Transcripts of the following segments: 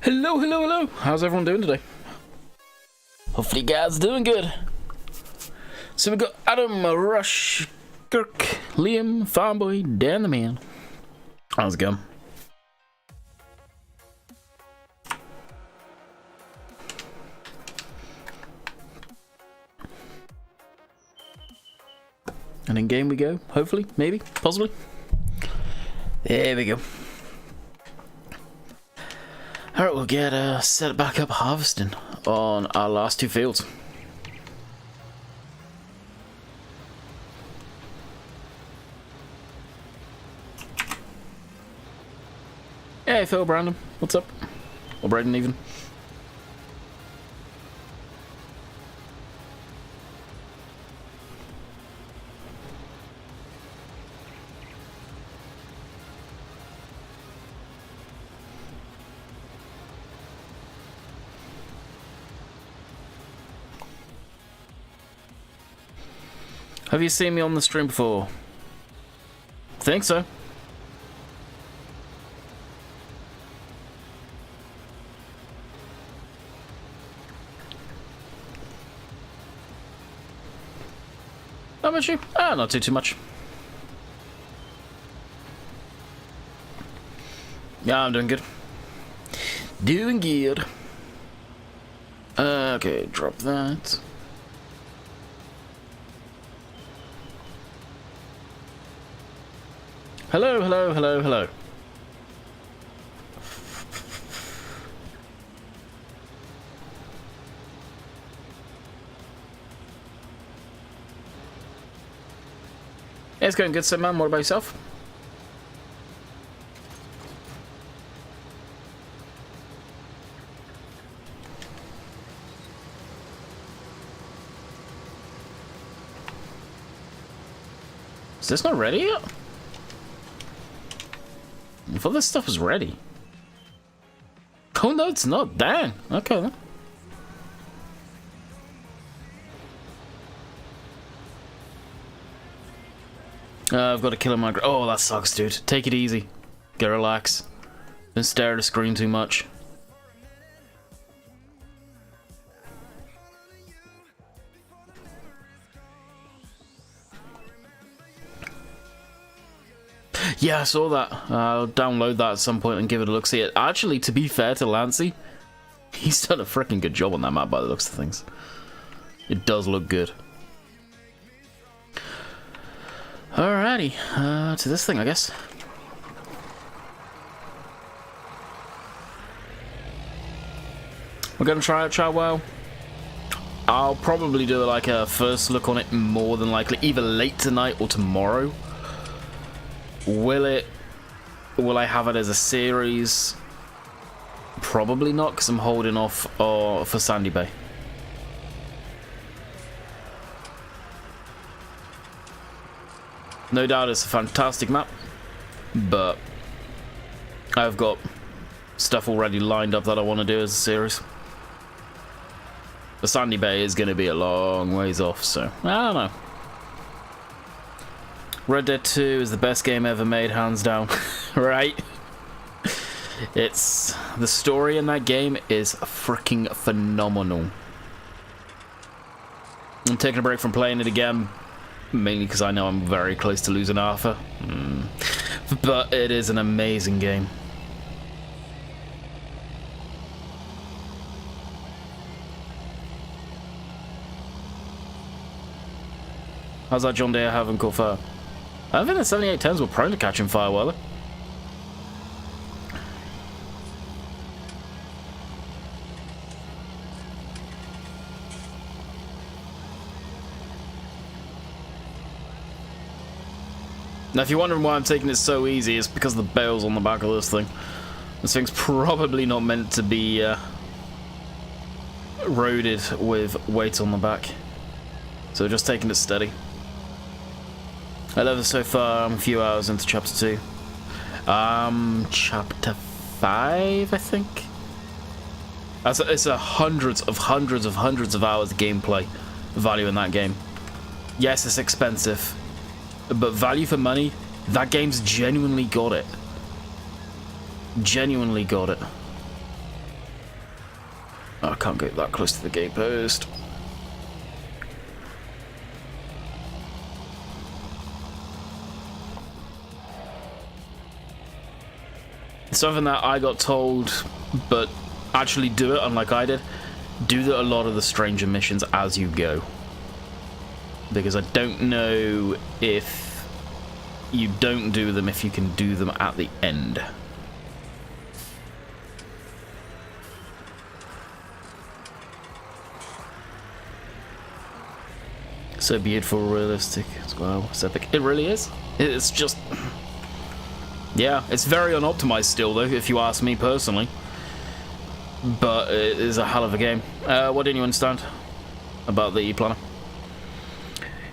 Hello, hello, hello. How's everyone doing today? Hopefully you guys are doing good. So we got Adam, Rush, Kirk, Liam, Farmboy, Dan the Man. How's it going? And in game we go, hopefully, maybe, possibly. There we go. Alright, we'll get set back up harvesting on our last two fields. Hey Phil, Brandon, what's up? Or Braden even. Have you seen me on the stream before? Think so. How about you? Ah, not too much. Yeah, I'm doing good. Doing good. Okay, drop that. Hello, hello, hello, hello. Yeah, it's going good, so man. What about yourself? Is this not ready yet? I thought this stuff was ready. Oh no, it's not. Dang. Okay then. I've got to kill him. Oh, that sucks, dude. Take it easy. Get relax. Don't stare at the screen too much. Yeah, I saw that. I'll download that at some point and give it a look. See, actually, to be fair to Lancey, he's done a freaking good job on that map by the looks of things. It does look good. Alrighty, to this thing, I guess. We're gonna try out Chowwow. I'll probably do like a first look on it more than likely, either late tonight or tomorrow. Will I have it as a series? Probably not, because I'm holding off for Sandy Bay. No doubt it's a fantastic map, but I've got stuff already lined up that I want to do as a series. The Sandy Bay is going to be a long ways off, so I don't know. Red Dead 2 is the best game ever made, hands down. Right? It's... the story in that game is freaking phenomenal. I'm taking a break from playing it again, mainly because I know I'm very close to losing Arthur. But it is an amazing game. How's that John Deere having caught fire? I don't think the 7810s were prone to catching fire, were they? Now, if you're wondering why I'm taking it so easy, it's because of the bales on the back of this thing. This thing's probably not meant to be loaded with weight on the back. So just taking it steady. I love it so far. I'm a few hours into chapter 2. Chapter 5, I think. It's a hundreds of hours of gameplay value in that game. Yes, it's expensive, but value for money, that game's genuinely got it. Genuinely got it. can't go that close to the gate post. Something that I got told, but actually do it, unlike I did. Do a lot of the stranger missions as you go. Because I don't know if you don't do them, if you can do them at the end. So beautiful, realistic as well. It's epic. It really is. It's just... yeah, it's very unoptimized still, though, if you ask me personally. But it is a hell of a game. What didn't you understand about the planner?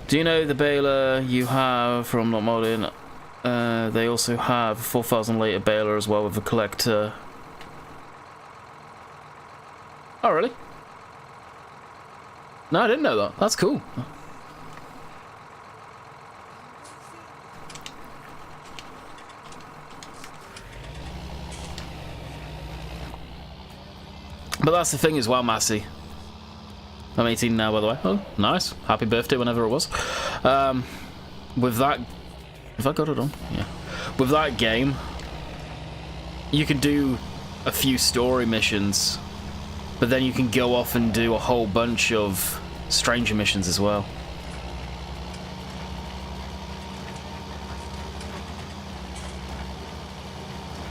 Do you know the Bale you have from Not Modding? They also have a 4,000 later Bale as well with a collector. Oh, really? No, I didn't know that. That's cool. But that's the thing as well, Massey. I'm 18 now, by the way. Oh, nice. Happy birthday, whenever it was. With that... Have I got it on? Yeah. With that game, you can do a few story missions, but then you can go off and do a whole bunch of stranger missions as well.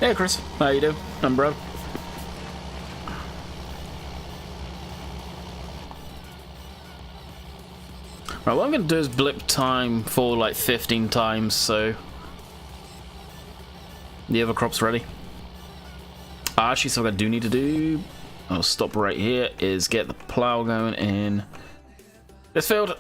Hey, Chris. How you doing? I'm bro. Right, what I'm going to do is blip time for like 15 times, so the other crop's ready. Actually, something I do need to do, I'll stop right here, is get the plow going in this field.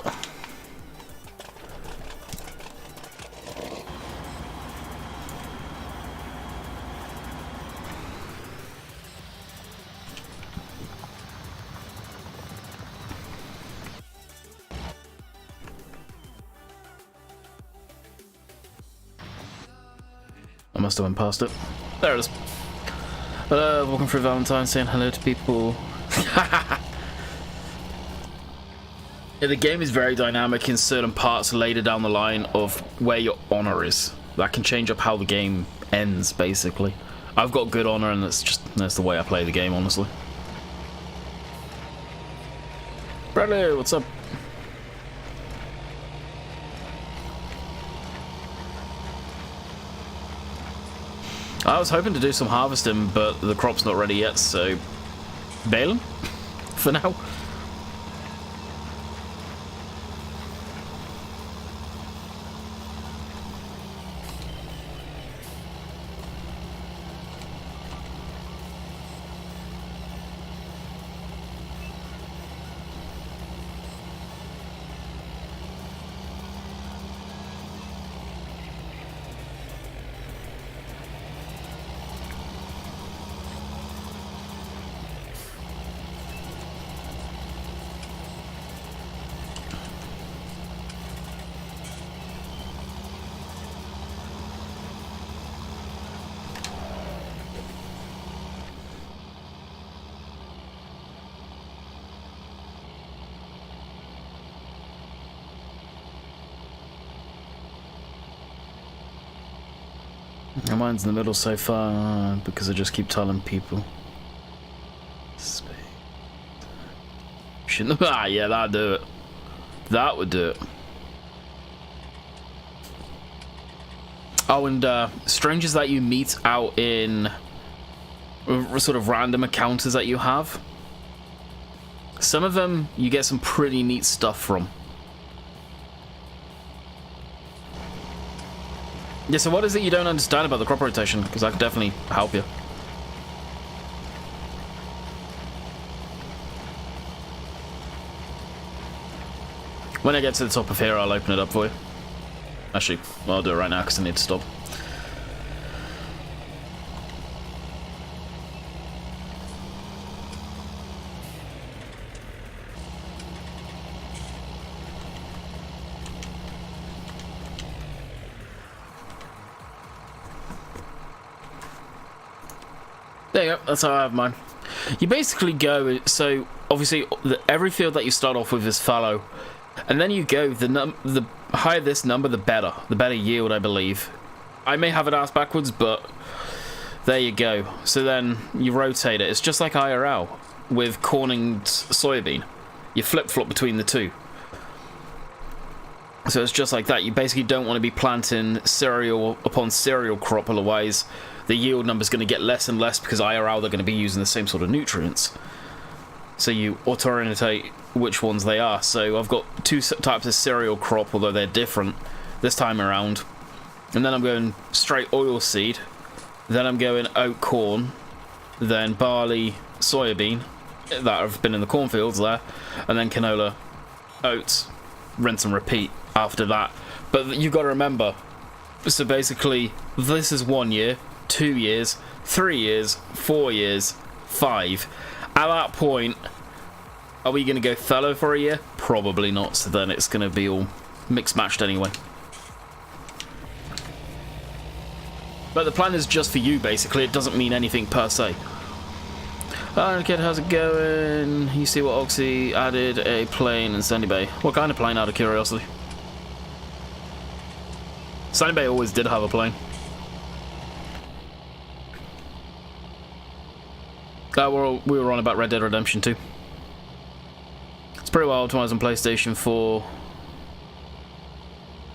I must have went past it. There it is. Walking through Valentine, saying hello to people. Yeah, the game is very dynamic in certain parts later down the line of where your honor is. That can change up how the game ends, basically. I've got good honor, and that's the way I play the game, honestly. Bradley, what's up? I was hoping to do some harvesting, but the crop's not ready yet, so Bale for now. Mine's in the middle so far because I just keep telling people. Shouldn't have. Ah, yeah, that'd do it. That would do it. Oh, and strangers that you meet out in sort of random encounters that you have. Some of them you get some pretty neat stuff from. Yeah, so what is it you don't understand about the crop rotation? Because I could definitely help you. When I get to the top of here, I'll open it up for you. Actually, well, I'll do it right now because I need to stop. There you go, that's how I have mine. You basically go, so obviously every field that you start off with is fallow, and then you go, the higher this number, the better yield, I believe. I may have it asked backwards, but there you go. So then you rotate it. It's just like IRL with corn and soybean. You flip-flop between the two. So it's just like that. You basically don't want to be planting cereal upon cereal crop, otherwise the yield number is going to get less and less because IRL they're going to be using the same sort of nutrients. So you auto-orientate which ones they are. So I've got two types of cereal crop, although they're different this time around. And then I'm going straight oil seed. Then I'm going oat corn. Then barley, soybean that have been in the cornfields there. And then canola, oats, rinse and repeat after that. But you've got to remember, so basically this is 1 year, 2 years, 3 years, 4 years, 5. At that point, are we going to go fallow for a year? Probably not, so then it's going to be all mixed matched anyway. But the plan is just for you, basically. It doesn't mean anything per se. Alright, kid, how's it going? You see what Oxy added a plane in Sandy Bay. What kind of plane, out of curiosity? Sandy Bay always did have a plane. We were on about Red Dead Redemption 2. It's pretty well optimized on PlayStation 4.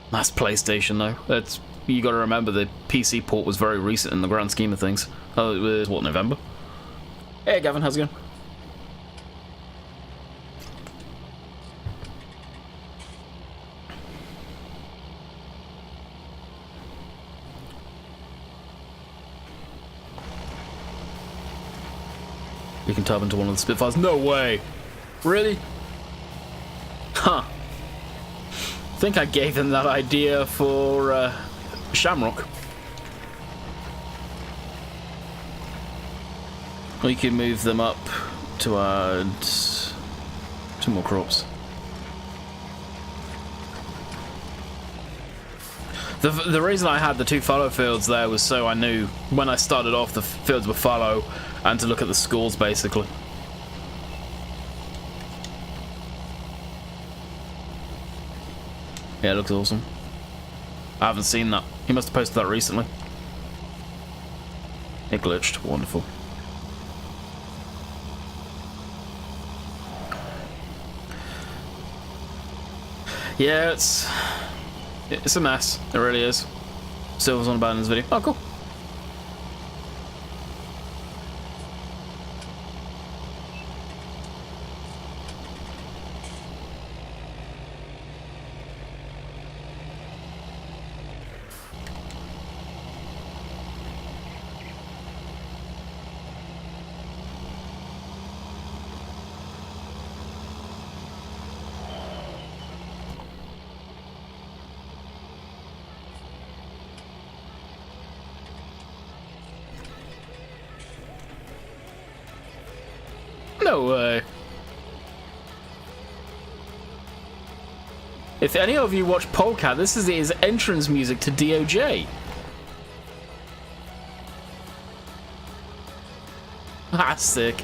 That's PlayStation, though. You got to remember the PC port was very recent in the grand scheme of things. Oh, it was, what, November? Hey, Gavin, how's it going? You can tap into one of the Spitfires. No way! Really? Huh. I think I gave him that idea for Shamrock. We can move them up to add 2 more crops. The reason I had the 2 fallow fields there was so I knew when I started off the fields were fallow and to look at the scores basically. Yeah, it looks awesome. I haven't seen that. He must have posted that recently. It glitched. Wonderful. Yeah, it's a mess. It really is. Silver's on about in this video. Oh, cool. No way. If any of you watch Polecat, this is his entrance music to DOJ. Ah, sick.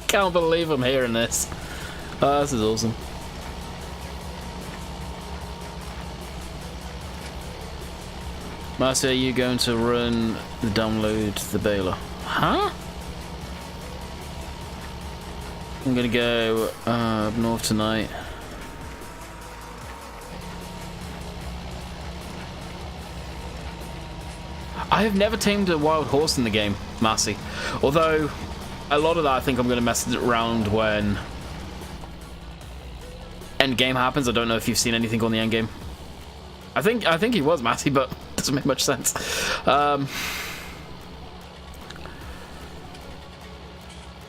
Can't believe I'm hearing this. Oh, this is awesome. Marcy, are you going to run the download the Bale? Huh? I'm gonna go up north tonight. I have never tamed a wild horse in the game, Marcy. Although, a lot of that I think I'm gonna mess around when end game happens. I don't know if you've seen anything on the end game. I think he was Matty, but doesn't make much sense. But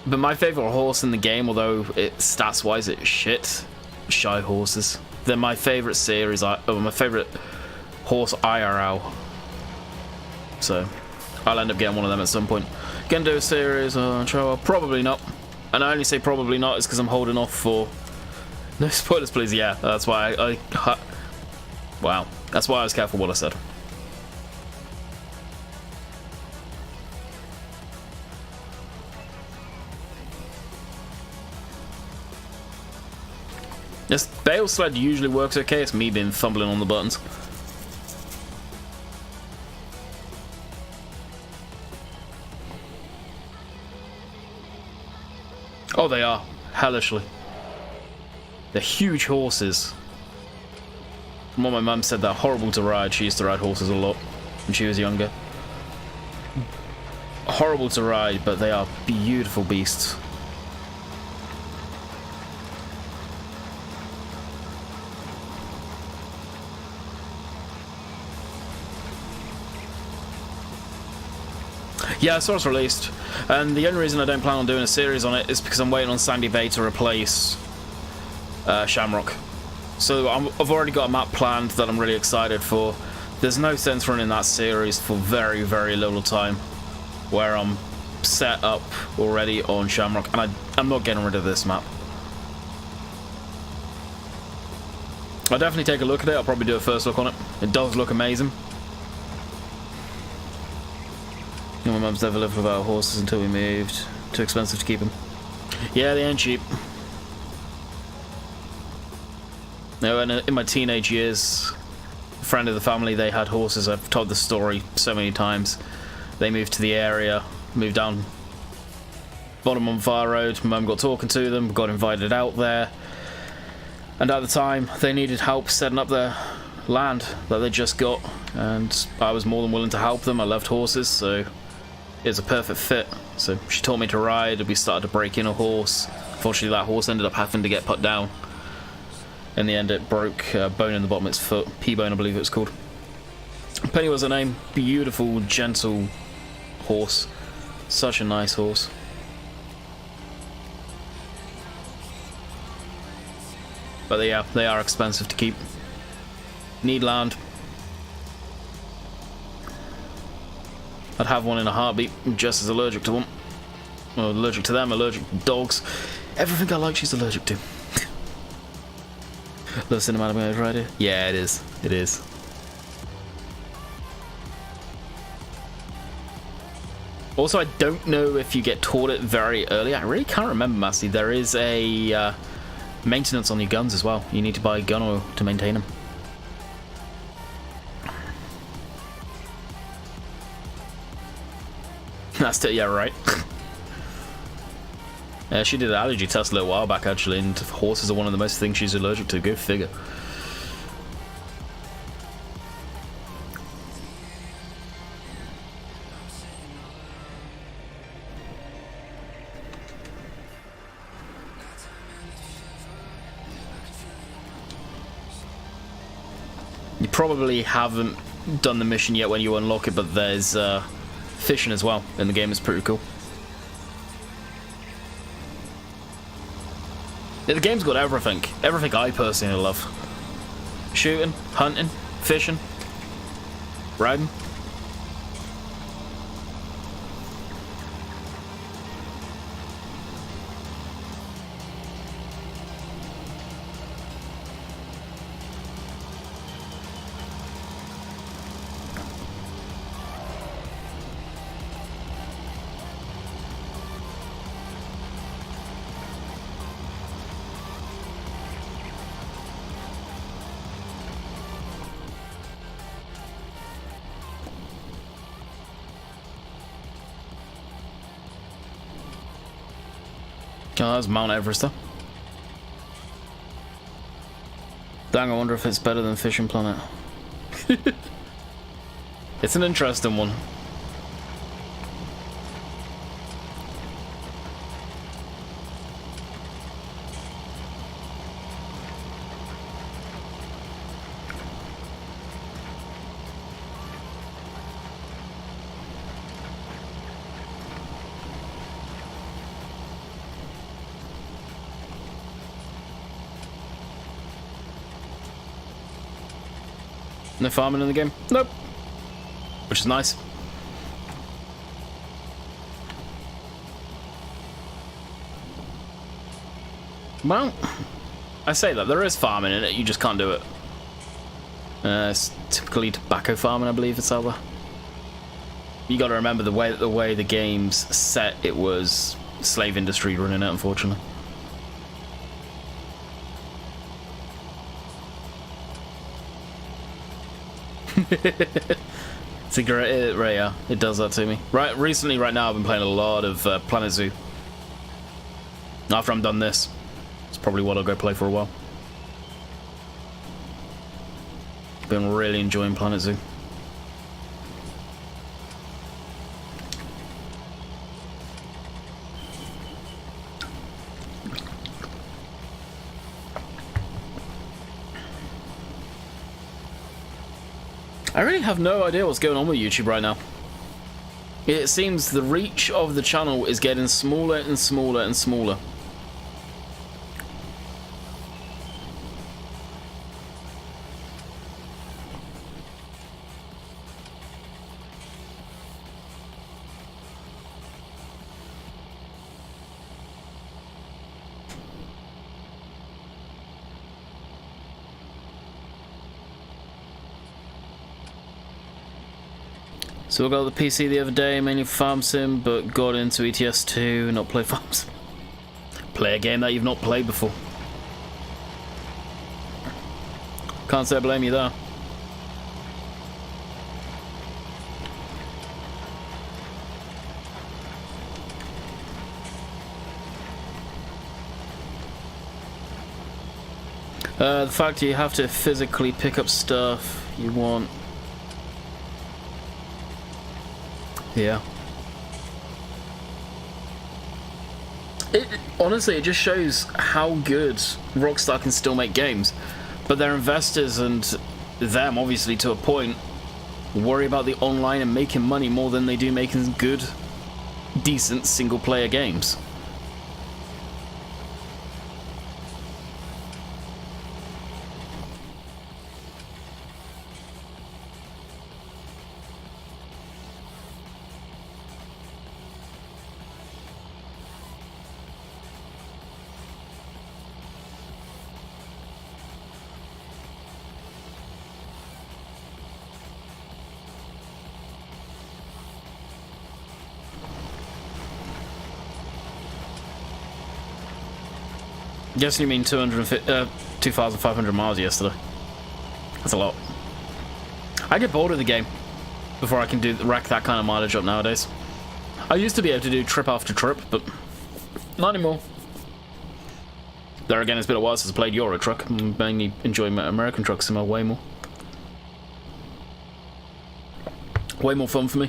my favorite horse in the game, although stats wise it's shit, shy horses. They're my favorite series. My favorite horse IRL. So I'll end up getting one of them at some point. Gonna do a series on trial? Probably not. And I only say probably not is because I'm holding off for No spoilers, please. Yeah, that's why wow, that's why I was careful what I said. This Bale sled usually works okay. It's me being fumbling on the buttons. Oh, they are hellishly. They're huge horses. From what my mum said, they're horrible to ride. She used to ride horses a lot when she was younger. Horrible to ride, but they are beautiful beasts. Yeah, I saw it's released, and the only reason I don't plan on doing a series on it is because I'm waiting on Sandy Bay to replace Shamrock. So I've already got a map planned that I'm really excited for. There's no sense running that series for very, very little time, where I'm set up already on Shamrock, and I'm not getting rid of this map. I'll definitely take a look at it. I'll probably do a first look on it. It does look amazing. My mum's never lived without horses until we moved. Too expensive to keep them. Yeah, they ain't cheap. No, and in my teenage years, a friend of the family, they had horses. I've told the story so many times. They moved to the area, moved down bottom on Fire Road. Mum got talking to them, got invited out there. And at the time, they needed help setting up their land that they just got. And I was more than willing to help them. I loved horses, so it's a perfect fit. So she taught me to ride, and we started to break in a horse. Unfortunately, that horse ended up having to get put down. In the end, it broke a bone in the bottom of its foot. P-bone, I believe it was called. Penny was her name. Beautiful, gentle horse. Such a nice horse. But yeah, they are expensive to keep. Need land. I'd have one in a heartbeat. I'm just as allergic to one. Well, allergic to them, allergic to dogs. Everything I like, she's allergic to. Love cinematic mode right here? Yeah, it is. It is. Also, I don't know if you get taught it very early. I really can't remember, Massey. There is a maintenance on your guns as well. You need to buy gun oil to maintain them. That's it, yeah, right. She did an allergy test a little while back, actually, and horses are one of the most things she's allergic to. Go figure. You probably haven't done the mission yet when you unlock it, but there's fishing as well in the game. It's pretty cool. Yeah, the game's got everything. Everything I personally love. Shooting, hunting, fishing, riding. Oh, that's Mount Everest, though. Dang, I wonder if it's better than Fishing Planet. It's an interesting one. No farming in the game? Nope. Which is nice. Well, I say that there is farming in it, you just can't do it. It's typically tobacco farming, I believe it's out there. You got to remember the way the game's set, it was slave industry running it, unfortunately. It's a great, yeah, it does that to me. Recently, right now, I've been playing a lot of Planet Zoo. After I'm done this, it's probably what I'll go play for a while. Been really enjoying Planet Zoo. I really have no idea what's going on with YouTube right now. It seems the reach of the channel is getting smaller and smaller and smaller. So I got the PC the other day, mainly Farm Sim, but got into ETS2, not play Farm Sim. Play a game that you've not played before. Can't say I blame you there. The fact you have to physically pick up stuff you want. Yeah. Honestly, it just shows how good Rockstar can still make games. But their investors and them, obviously to a point, worry about the online and making money more than they do making good, decent single-player games. Guessing you mean 2,500 miles yesterday. That's a lot. I get bored of the game before I can rack that kind of mileage up nowadays. I used to be able to do trip after trip, but not anymore. There again, it's been a while since I played Euro Truck. I'm mainly enjoying American Truck Sim way more. Way more fun for me.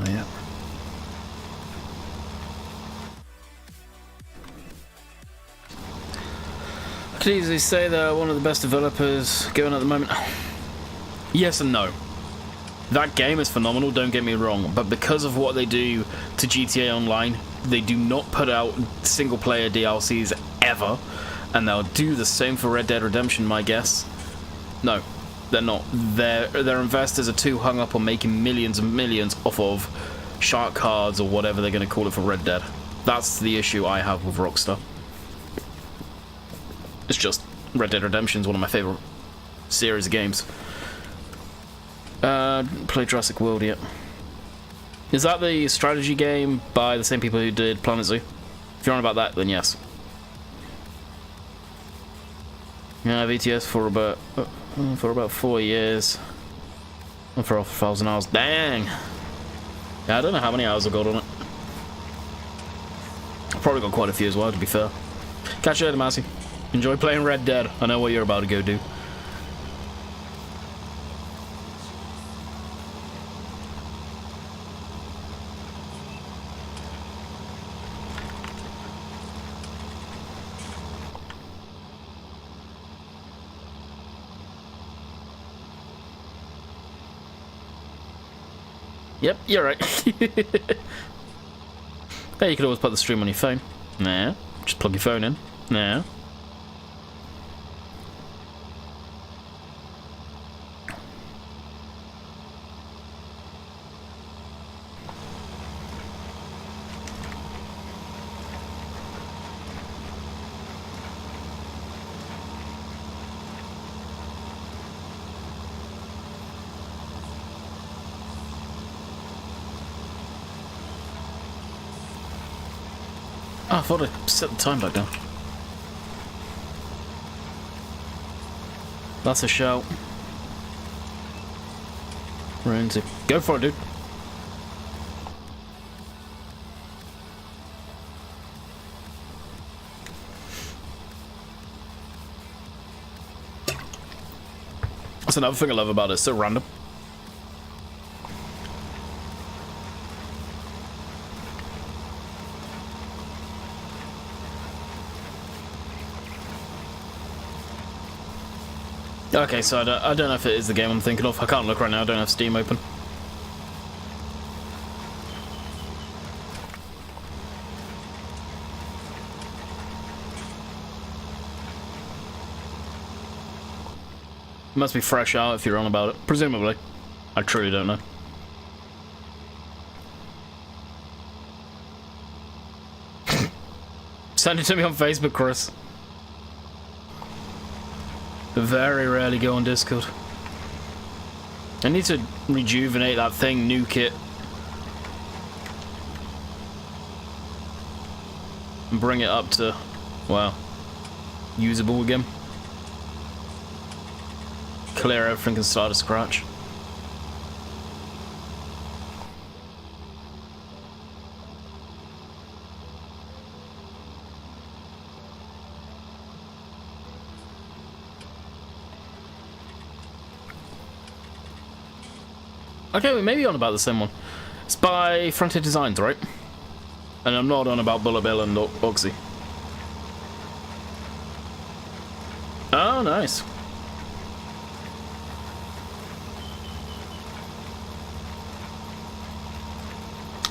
Yeah. I could easily say they're one of the best developers going at the moment. Yes and no. That game is phenomenal, don't get me wrong, but because of what they do to GTA Online, they do not put out single-player DLCs ever, and they'll do the same for Red Dead Redemption, my guess. No, they're not. Their investors are too hung up on making millions and millions off of shark cards or whatever they're going to call it for Red Dead. That's the issue I have with Rockstar. It's just Red Dead Redemption is one of my favorite series of games. Play Jurassic World yet? Is that the strategy game by the same people who did Planet Zoo? If you're on about that, then yes. Yeah, I've ETS for about 4 years. And for 1,000 hours. Dang! Yeah, I don't know how many hours I've got on it. I've probably got quite a few as well, to be fair. Catch you later, Massey. Enjoy playing Red Dead. I know what you're about to go do. Yep, you're right. Hey, you could always put the stream on your phone. Nah. Just plug your phone in. Nah. Oh, I thought I set the time back down. That's a shout. Renzi. Go for it, dude. That's another thing I love about it. It's so random. Okay, so I don't know if it is the game I'm thinking of. I can't look right now. I don't have Steam open. It must be fresh out if you're on about it. Presumably. I truly don't know. Send it to me on Facebook, Chris. Very rarely go on Discord. I need to rejuvenate that thing, nuke it. And bring it up to, well, usable again. Clear everything and start to scratch. Okay, we may be on about the same one. It's by Frontier Designs, right? And I'm not on about Bullet Bill and Oxy. Oh, nice.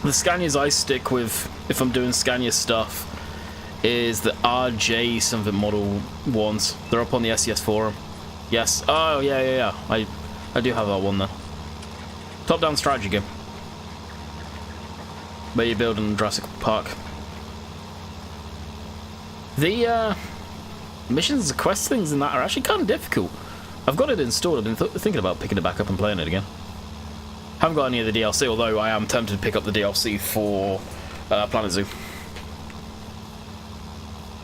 The Scanias I stick with, if I'm doing Scania stuff, is the RJ something model ones. They're up on the SES forum. Yes. Oh, yeah. I do have that one there. Top-down strategy game. Where you build in Jurassic Park. The missions, the quest things and that are actually kind of difficult. I've got it installed. I've been thinking about picking it back up and playing it again. Haven't got any of the DLC, although I am tempted to pick up the DLC for Planet Zoo.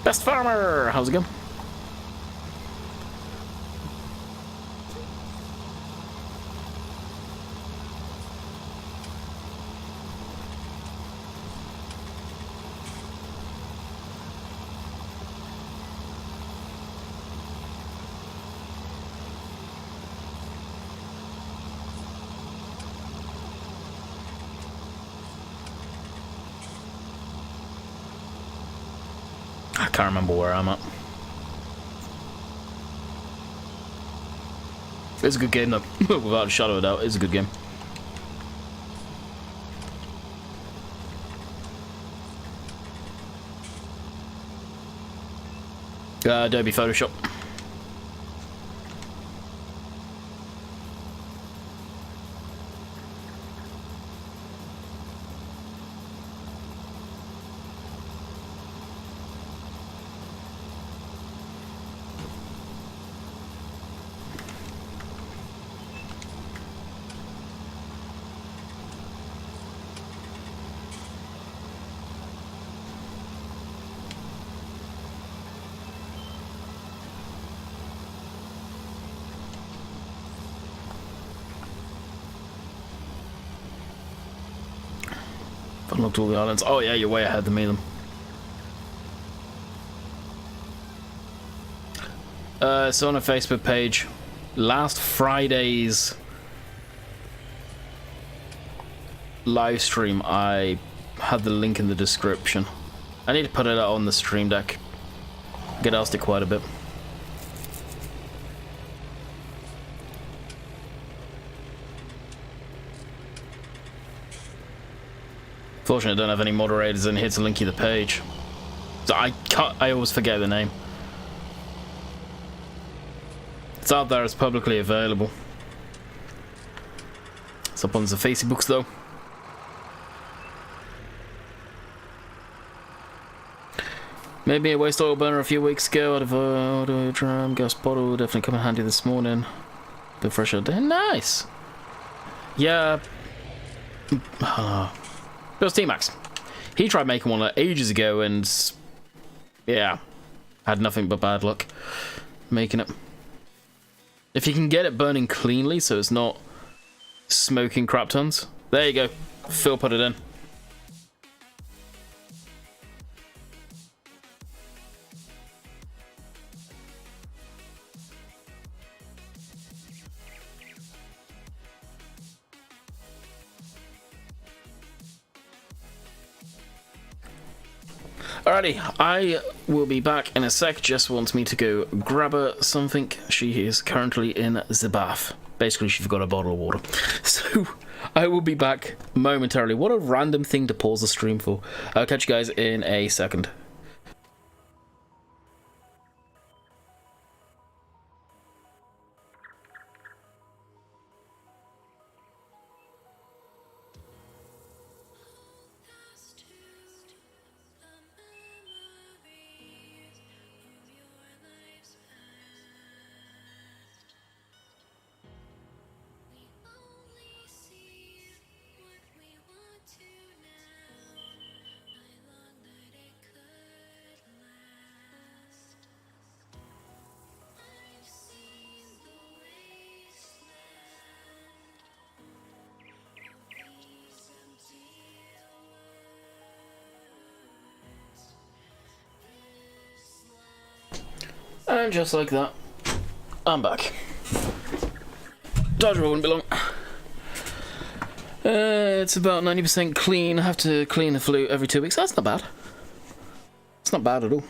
Best Farmer! How's it going? I can't remember where I'm at. It's a good game though, without a shadow of a doubt, it's a good game. Adobe Photoshop. Unlocked all the islands. Oh yeah, you're way ahead of me then. So on a Facebook page, last Friday's live stream, I had the link in the description. I need to put it out on the stream deck. Get asked it quite a bit. Fortunately, I don't have any moderators in here to link you the page. So I always forget the name. It's out there, it's publicly available. It's up on the Facebooks though. Maybe a waste oil burner a few weeks ago out of a drum gas bottle. Definitely come in handy this morning. Bit fresher day. Nice. Yeah. It was T-Max. He tried making one ages ago and yeah, had nothing but bad luck making it. If you can get it burning cleanly so it's not smoking crap tons. There you go. Phil put it in. Alrighty, I will be back in a sec. Jess wants me to go grab her something. She is currently in the bath. Basically, she forgot a bottle of water. So, I will be back momentarily. What a random thing to pause the stream for. I'll catch you guys in a second. And just like that, I'm back. Dodger wouldn't be long. It's about 90% clean. I have to clean the flute every 2 weeks. That's not bad. It's not bad at all.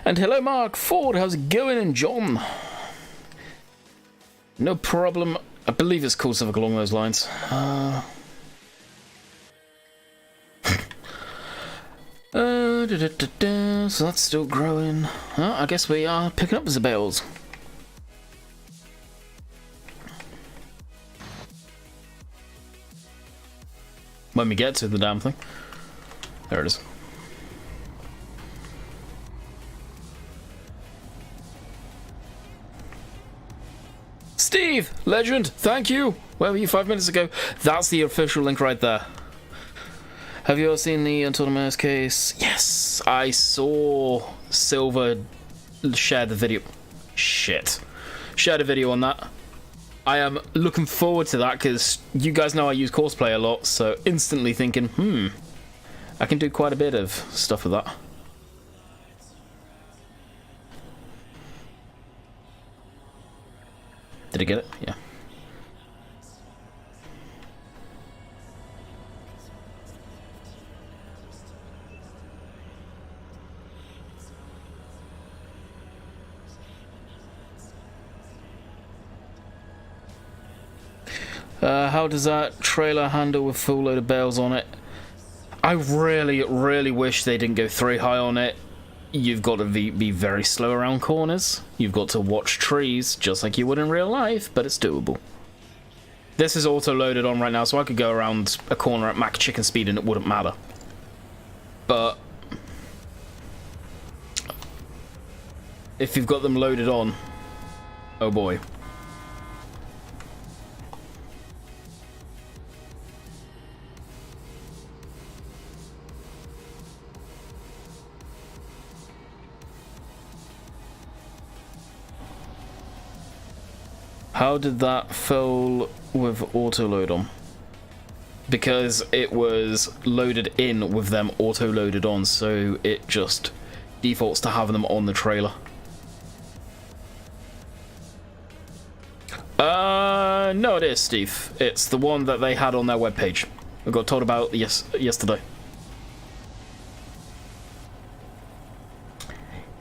And hello Mark, Ford, how's it going? And John. No problem. I believe it's called something along those lines. So that's still growing. Oh, I guess we are picking up the bales. When we get to the damn thing. There it is. Steve, legend, thank you. Where were you 5 minutes ago? That's the official link right there. Have you all seen the Autonomous case? Yes, I saw Silver share the video. Shit. Shared a video on that. I am looking forward to that because you guys know I use Courseplay a lot, so instantly thinking, I can do quite a bit of stuff with that. Did I get it? Yeah. How does that trailer handle with full load of bales on it? I really, really wish they didn't go 3 high on it. You've got to be very slow around corners. You've got to watch trees, just like you would in real life, but it's doable. This is auto-loaded on right now, so I could go around a corner at max chicken speed and it wouldn't matter. But if you've got them loaded on, oh boy. How did that fail with auto-load on? Because it was loaded in with them auto-loaded on, so it just defaults to having them on the trailer. No it is, Steve. It's the one that they had on their webpage. I got told about yesterday.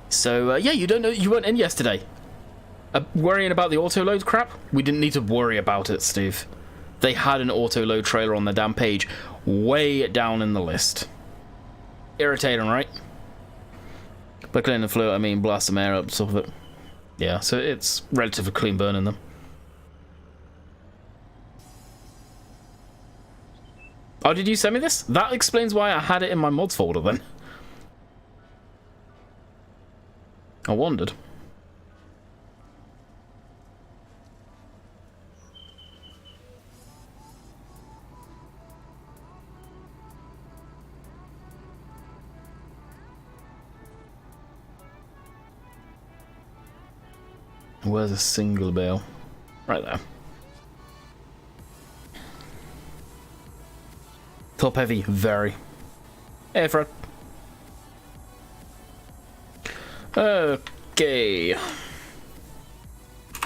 So, yeah, you don't know, you weren't in yesterday. Worrying about the auto-load crap? We didn't need to worry about it, Steve. they had an auto-load trailer on the damn page, way down in the list. Irritating, right? By cleaning the fluid, I mean blast some air up top of it. Yeah, so it's relatively clean burning them. Oh, did you send me this? That explains why I had it in my mods folder then. I wondered. Where's a single bale? Right there. Top heavy, very. Hey, Fred. Okay.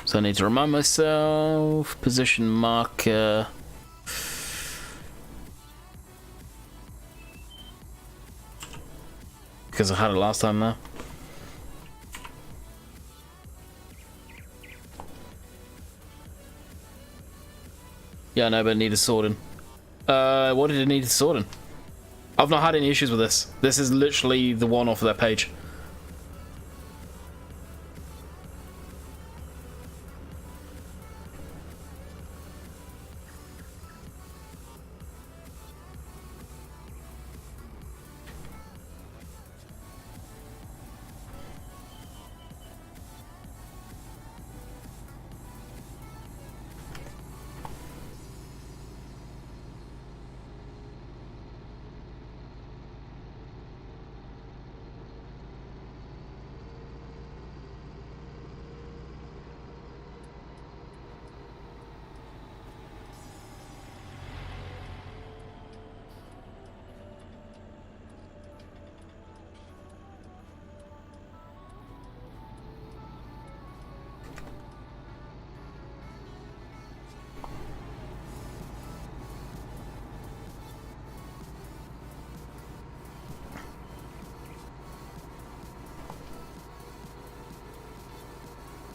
So I need to remind myself. Position marker. Because I had it last time now. Yeah, I know, but it needed sorting. What did it need sorting? I've not had any issues with this. This is literally the one off of their page.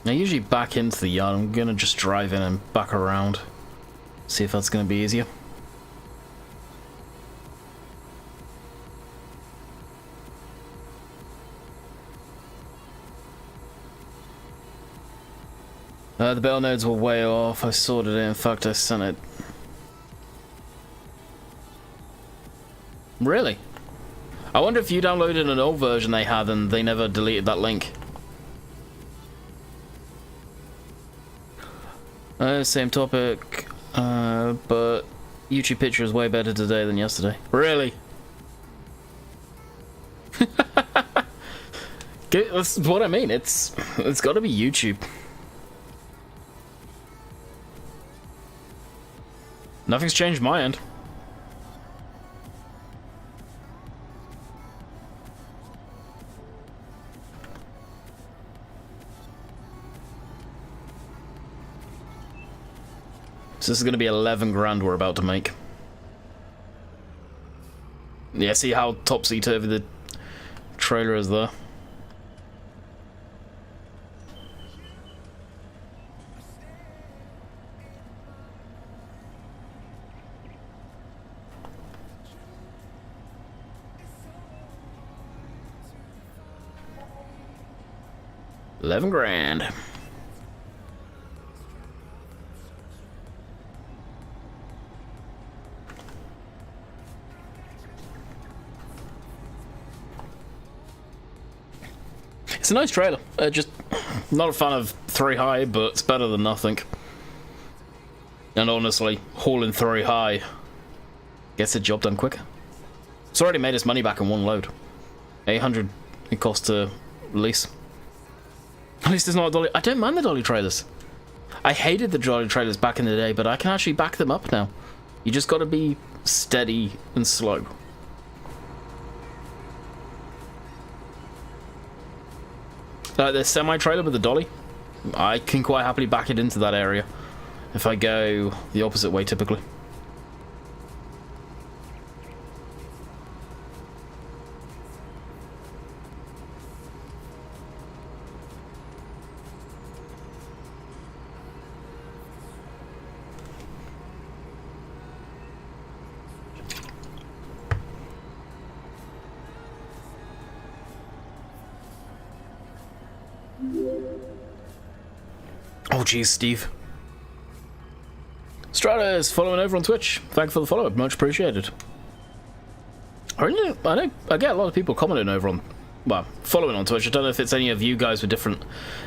Now, usually back into the yard, I'm gonna just drive in and back around. See if that's gonna be easier. The bell nodes were way off. I sorted it. In fact, I sent it. Really? I wonder if you downloaded an old version they had and they never deleted that link. Same topic, but YouTube picture is way better today than yesterday. Really? That's what I mean. It's got to be YouTube. Nothing's changed my end. So this is going to be 11 grand we're about to make. Yeah, see how topsy-turvy the trailer is there? $11 grand. It's a nice trailer. Just not a fan of 3 high, but it's better than nothing. And honestly, hauling 3 high gets the job done quicker. It's already made its money back in one load. 800 it costs to lease. At least it's not a dolly. I don't mind the dolly trailers. I hated the dolly trailers back in the day, but I can actually back them up now. You just got to be steady and slow. The semi-trailer with the dolly, I can quite happily back it into that area if I go the opposite way typically. Oh, geez, Steve. Strata is following over on Twitch. Thanks for the follow, much appreciated. I get a lot of people commenting over on, well, following on Twitch. I don't know if it's any of you guys with different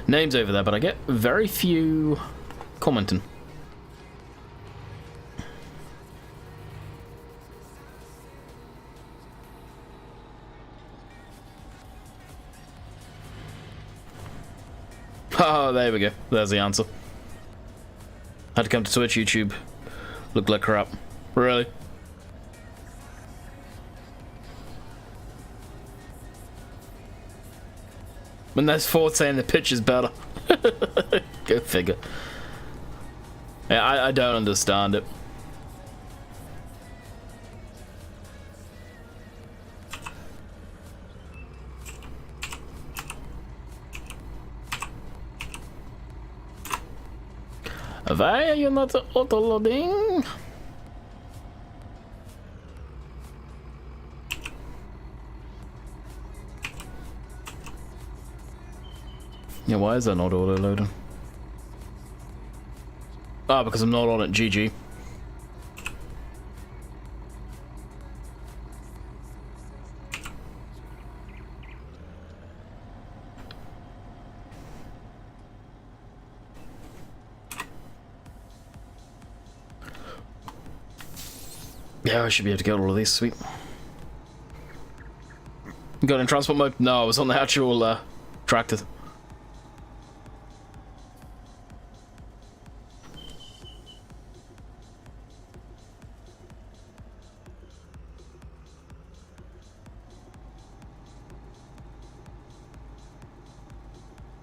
names over there, but I get very few commenting. Oh, there we go. There's the answer. Had to come to Twitch, YouTube. Looked like crap. Really? When there's Ford saying the pitch is better. Go figure. Yeah, I don't understand it. Why are you not auto-loading? Yeah, why is that not auto-loading? Ah, because I'm not on it, GG. Yeah, I should be able to get all of these, sweet. You got in transport mode? No, I was on the actual tractor.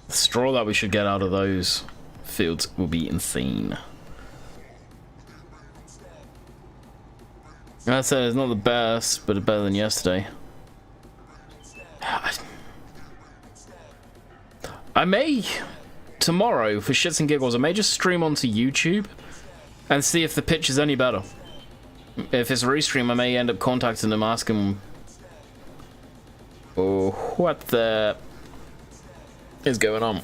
The straw that we should get out of those fields will be insane. I said it's not the best, but it's better than yesterday. I may, tomorrow, for shits and giggles, I may just stream onto YouTube and see if the pitch is any better. If it's a restream, I may end up contacting them, asking them, oh, what the is going on.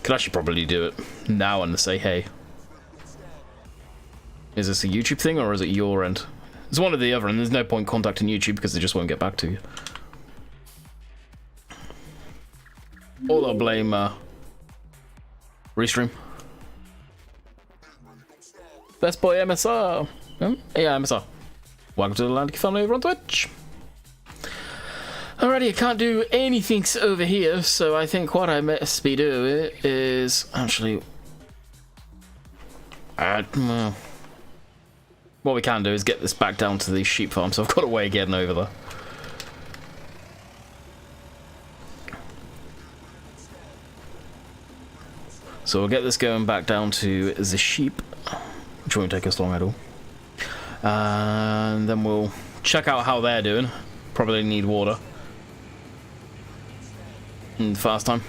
Could actually probably do it now and say, hey. Is this a YouTube thing or is it your end? It's one or the other, and there's no point contacting YouTube because they just won't get back to you. Or they'll blame Restream. Best boy MSR. Yeah, MSR. Welcome to the Atlantic family over on Twitch. Alrighty, I can't do anything over here, so I think what I must be doing is actually. What we can do is get this back down to the sheep farm, so I've got a way of getting over there. So we'll get this going back down to the sheep, which won't take us long at all. And then we'll check out how they're doing. Probably need water. In fast time.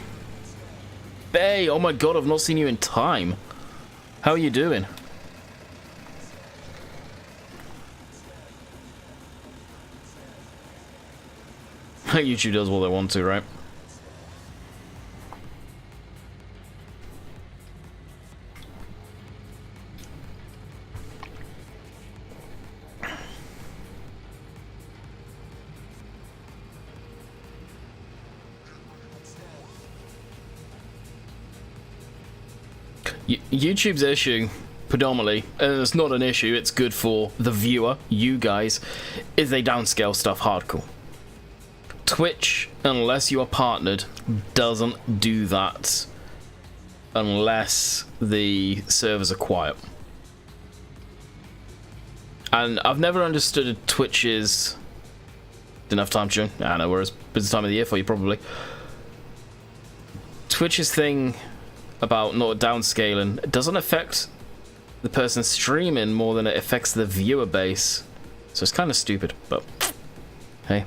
Bay, oh my god, I've not seen you in time. How are you doing? YouTube does what they want to, right? YouTube's issue, predominantly, and it's not an issue, it's good for the viewer, you guys, is they downscale stuff hardcore. Twitch, unless you are partnered, doesn't do that unless the servers are quiet. And I've never understood Twitch's... Didn't have time to join. I know, whereas busy time of the year for you, probably. Twitch's thing about not downscaling, it doesn't affect the person streaming more than it affects the viewer base. So it's kind of stupid, but hey.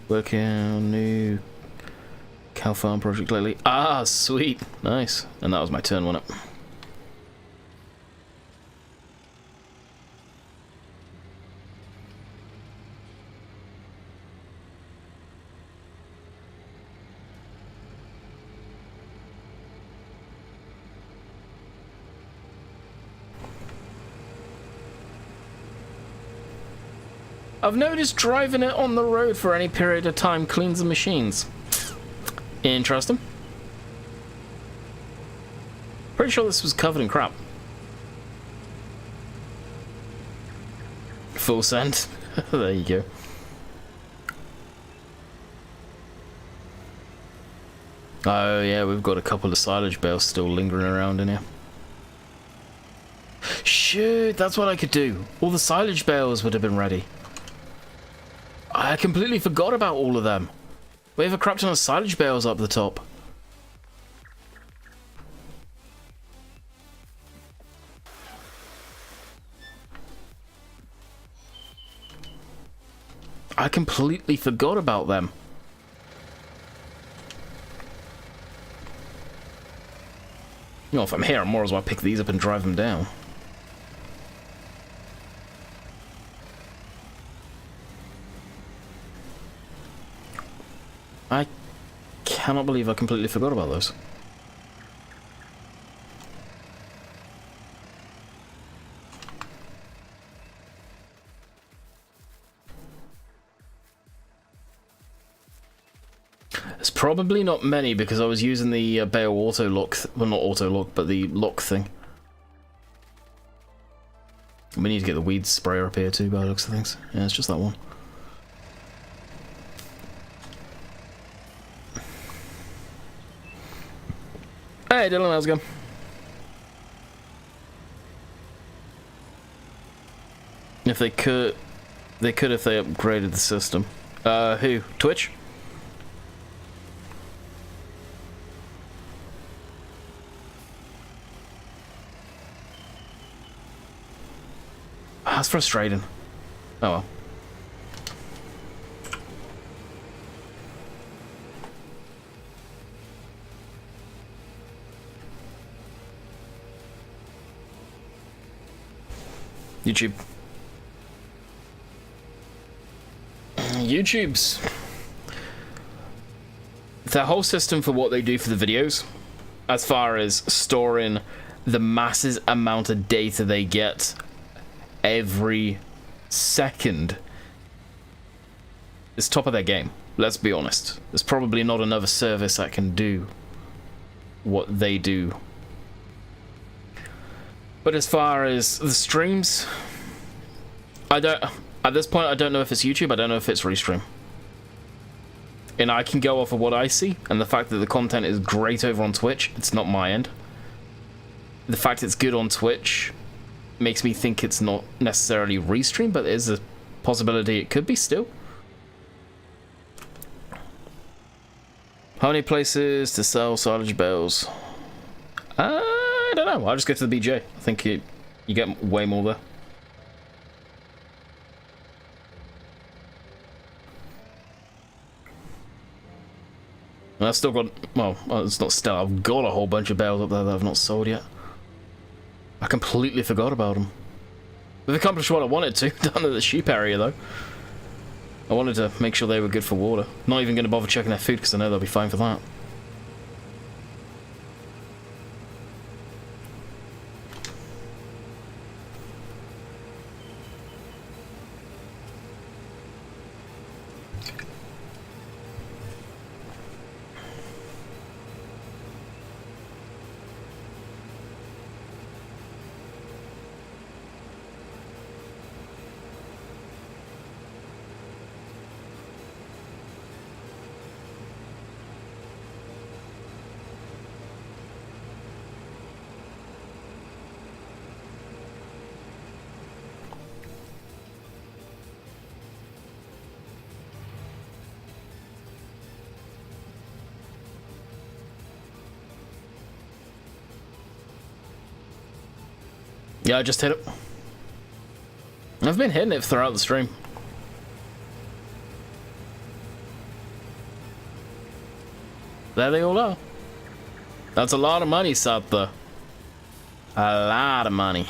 Working on new cow farm project lately. Ah, sweet. Nice. And that was my turn, wasn't it? I've noticed driving it on the road for any period of time cleans the machines. Interesting. Pretty sure this was covered in crap. Full send. There you go. Oh yeah, we've got a couple of silage bales still lingering around in here. Shoot, that's what I could do. All the silage bales would have been ready. I completely forgot about all of them. We have a crap ton of silage bales up the top. I completely forgot about them. You know, if I'm here, I might as well pick these up and drive them down. I cannot believe I completely forgot about those. There's probably not many because I was using the Bale auto lock, well not auto lock, but the lock thing. We need to get the weed sprayer up here too by the looks of things. Yeah, it's just that one. Hey Dylan, how's it going? If they could if they upgraded the system. Who? Twitch? That's frustrating. Oh well. YouTube. YouTube's their whole system for what they do for the videos, as far as storing the massive amount of data they get every second, is top of their game. Let's be honest. There's probably not another service that can do what they do. But as far as the streams, at this point I don't know if it's YouTube, I don't know if it's Restream. And I can go off of what I see, and the fact that the content is great over on Twitch, it's not my end. The fact it's good on Twitch makes me think it's not necessarily Restream, but there's a possibility it could be still. How many places to sell silage bales? I don't know. I'll just go to the BJ. I think you get way more there. And I've still got, well, it's not still, I've got a whole bunch of bales up there that I've not sold yet. I completely forgot about them. We've accomplished what I wanted to, down at the sheep area though. I wanted to make sure they were good for water. Not even going to bother checking their food because I know they'll be fine for that. Yeah, I just hit it. I've been hitting it throughout the stream. There they all are. That's a lot of money, Satha. A lot of money.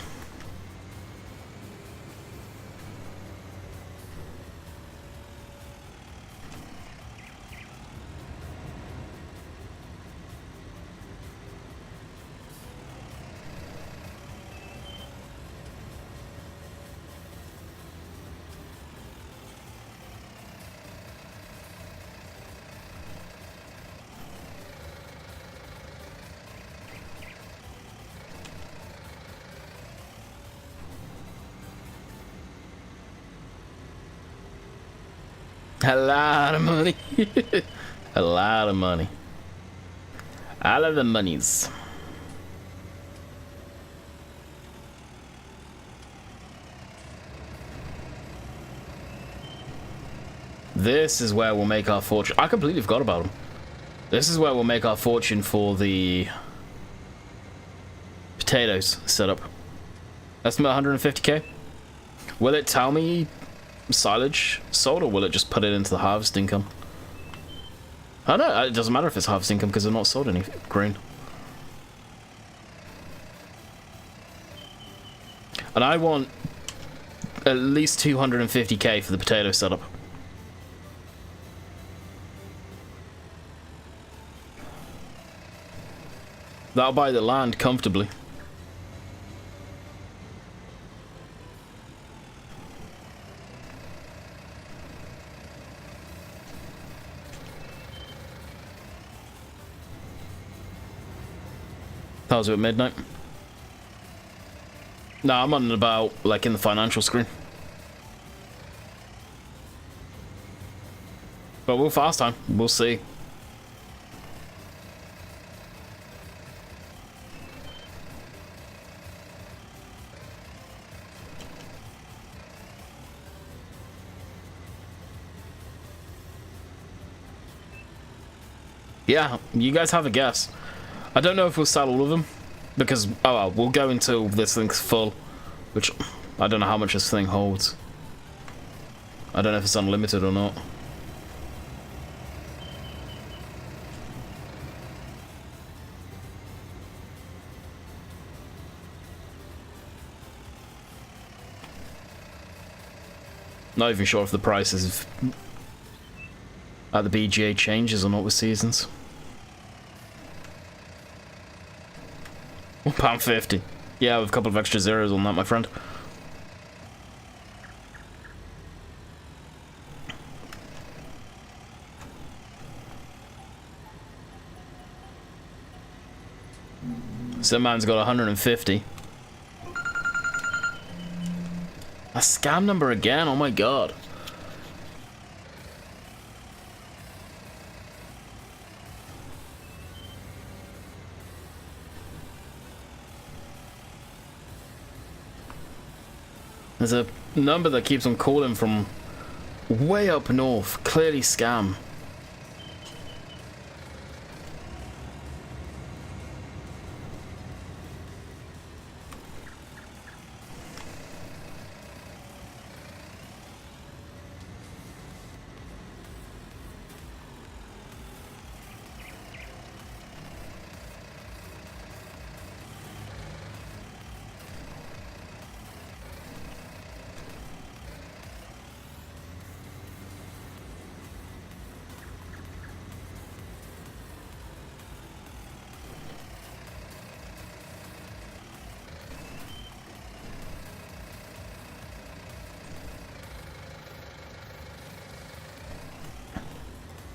A lot of money. A lot of money. All of the monies. This is where we'll make our fortune. I completely forgot about them. This is where we'll make our fortune for the potatoes setup. Estimate 150k. Will it tell me silage sold, or will it just put it into the harvest income? I don't know. It doesn't matter if it's harvest income because they're not sold any grain. And I want at least 250k for the potato setup. That'll buy the land comfortably. How's it at midnight? No, I'm on about, like, in the financial screen. But we'll fast time. We'll see. Yeah, you guys have a guess. I don't know if we'll sell all of them, because, oh well, we'll go until this thing's full, which, I don't know how much this thing holds. I don't know if it's unlimited or not. Not even sure if the prices at the BGA changes or not with seasons. £1.50. Yeah, with a couple of extra zeros on that, my friend. Some man's got 150. A scam number again? Oh my god. There's a number that keeps on calling from way up north. Clearly scam.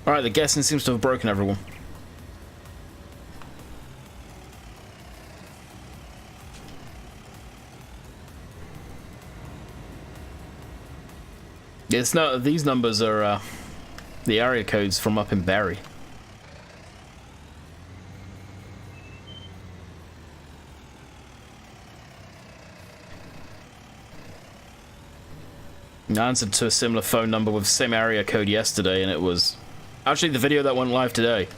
Alright, the guessing seems to have broken everyone. It's not, these numbers are the area codes from up in Barry. I answered to a similar phone number with the same area code yesterday, and it was actually the video that went live today.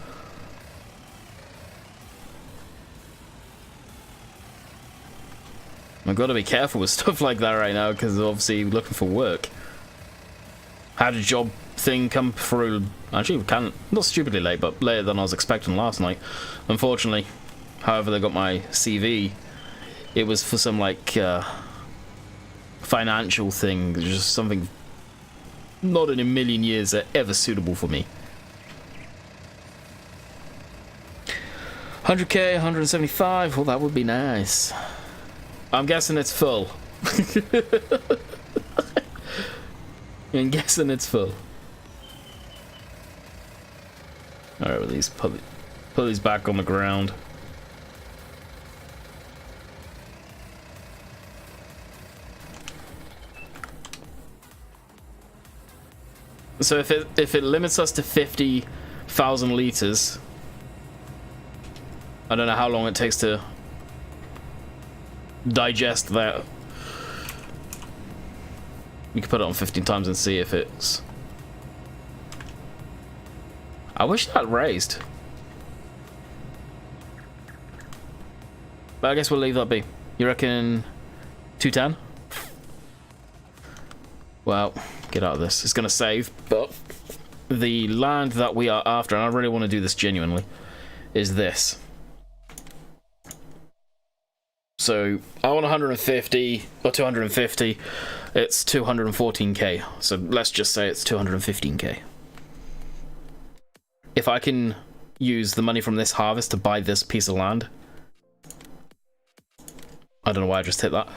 I've got to be careful with stuff like that right now, because obviously looking for work. Had a job thing come through, actually not stupidly late, but later than I was expecting last night. Unfortunately, however they got my CV, it was for some like financial thing, just something not in a million years ever suitable for me. 100k, 175, well that would be nice. I'm guessing it's full. I'm guessing it's full. Alright, well, these pulleys back on the ground. So if it limits us to 50,000 liters, I don't know how long it takes to digest that. We could put it on 15 times and see if it's... I wish that raised. But I guess we'll leave that be. You reckon 210? Well, get out of this. It's going to save, but the land that we are after, and I really want to do this genuinely, is this. So I want 150 or 250. It's 214k. So let's just say it's 215k. If I can use the money from this harvest to buy this piece of land, I don't know why I just hit that,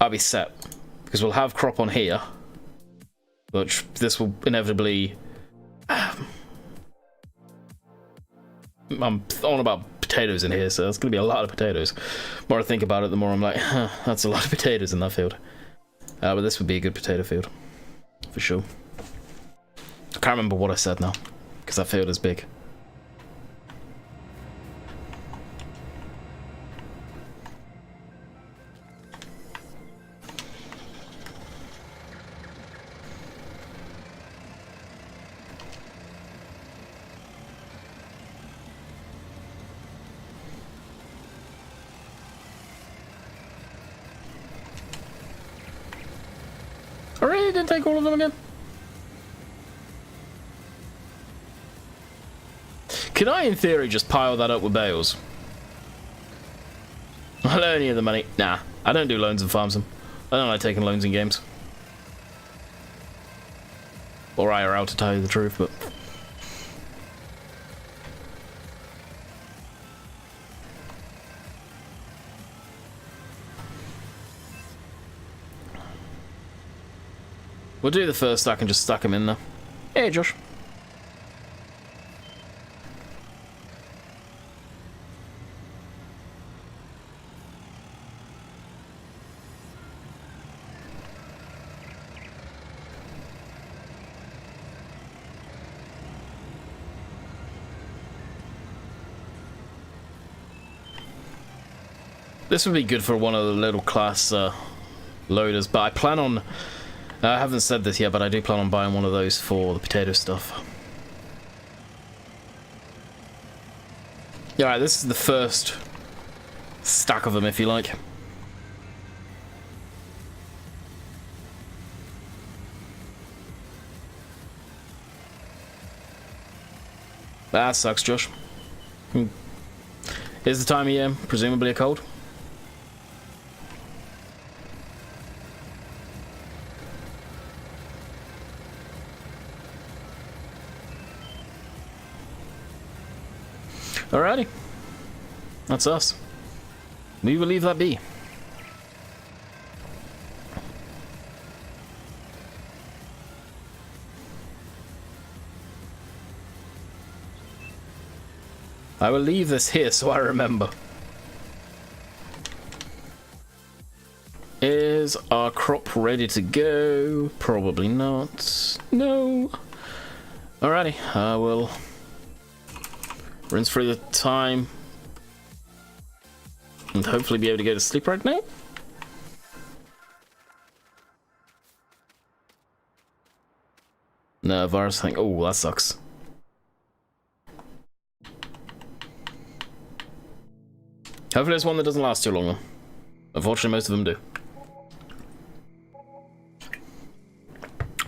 I'll be set. Because we'll have crop on here, which this will inevitably... I'm on about potatoes in here, so it's going to be a lot of potatoes. The more I think about it, the more I'm like, huh, that's a lot of potatoes in that field. But this would be a good potato field, for sure. I can't remember what I said now, because that field is big. I really didn't take all of them again. Can I, in theory, just pile that up with bales? I'll loan you the money. Nah, I don't do loans and farms them. I don't like taking loans in games. Or IRL, to tell you the truth, but... We'll do the first stack and just stack them in there. Hey, Josh. This would be good for one of the little class loaders, but I plan on... I haven't said this yet, but I do plan on buying one of those for the potato stuff. Yeah, alright, this is the first stack of them, if you like. That sucks, Josh. Is the time of year presumably a cold? Alrighty. That's us. We will leave that be. I will leave this here so I remember. Is our crop ready to go? Probably not. No. Alrighty, I will rinse through the time and hopefully be able to go to sleep right now. No, virus thing. Oh, that sucks. Hopefully it's one that doesn't last too long though. Unfortunately, most of them do.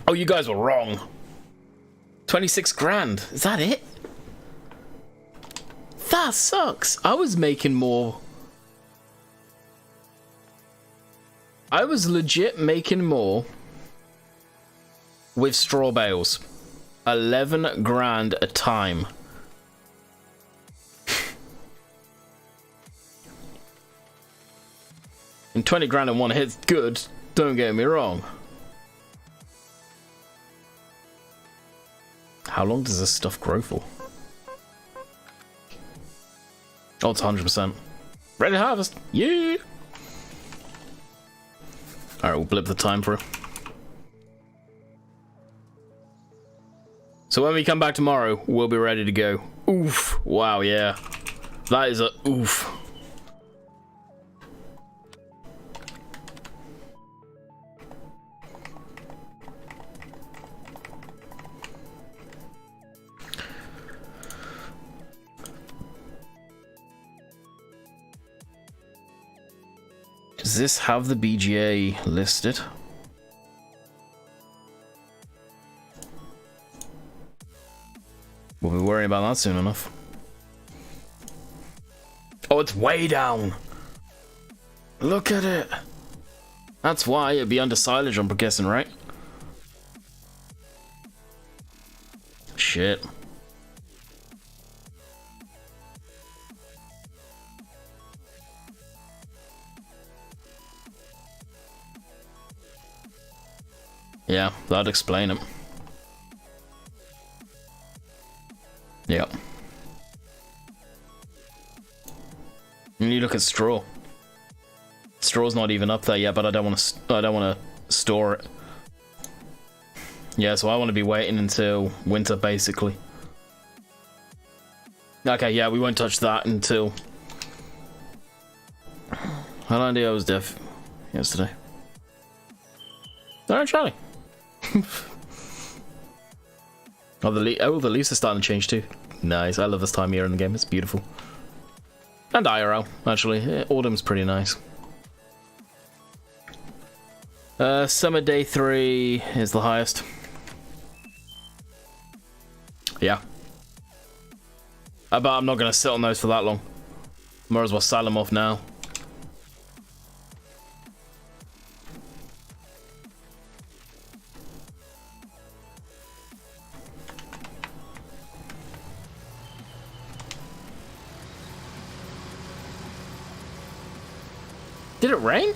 Oh, you guys were wrong. 26 grand. Is that it? That sucks. I was making more. I was legit making more with straw bales. 11 grand a time. And 20 grand in one hit's good, don't get me wrong. How long does this stuff grow for? Oh, it's 100%. Ready to harvest! Yeah! Alright, we'll blip the time through. So when we come back tomorrow, we'll be ready to go. Oof. Wow, yeah. That is a oof. Does this have the BGA listed? We'll be worrying about that soon enough. Oh, it's way down. Look at it. That's why it'd be under silage, I'm guessing, right? Shit. Yeah, that'd explain it. Yep. And you look at straw. Straw's not even up there yet, but I don't want to store it. Yeah, so I want to be waiting until winter, basically. Okay, yeah, we won't touch that until... How long did I was deaf yesterday? Alright, Charlie. Oh, the leaves are starting to change too. Nice. I love this time of year in the game. It's beautiful. And IRL, actually. Yeah, autumn's pretty nice. Summer day 3 is the highest. Yeah. But I'm not going to sit on those for that long. Might as well sell them off now. Did it rain?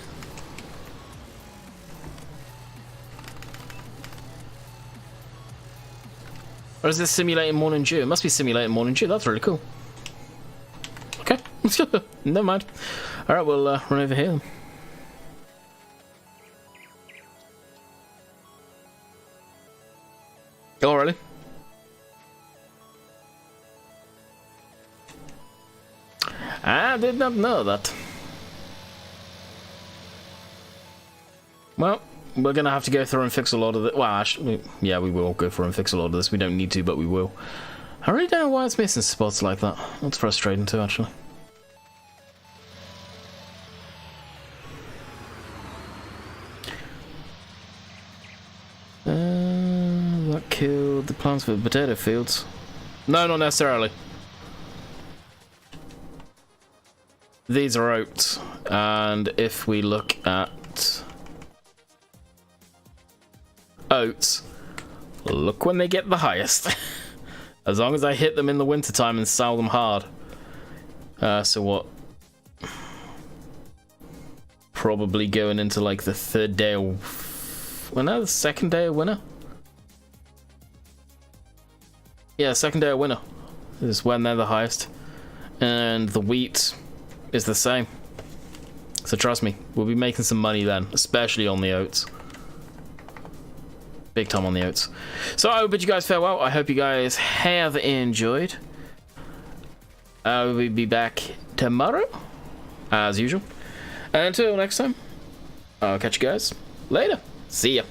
Or is this simulating morning dew? It must be simulating morning dew. That's really cool. Okay. Never mind. Alright, we'll run over here. Oh, really? I did not know that. Well, we're going to have to go through and fix a lot of it. Well, actually, yeah, we will go through and fix a lot of this. We don't need to, but we will. I really don't know why it's missing spots like that. That's frustrating too, actually. That killed the plants for the potato fields. No, not necessarily. These are oats, and if we look at oats, look when they get the highest. As long as I hit them in the wintertime and sell them hard. So what? Probably going into like the third day of... Well, no, the second day of winter? Yeah, second day of winter is when they're the highest. And the wheat is the same. So trust me, we'll be making some money then, especially on the oats. Big time on the oats. So I bid you guys farewell. I hope you guys have enjoyed. We'll be back tomorrow, as usual. And until next time, I'll catch you guys later. See ya.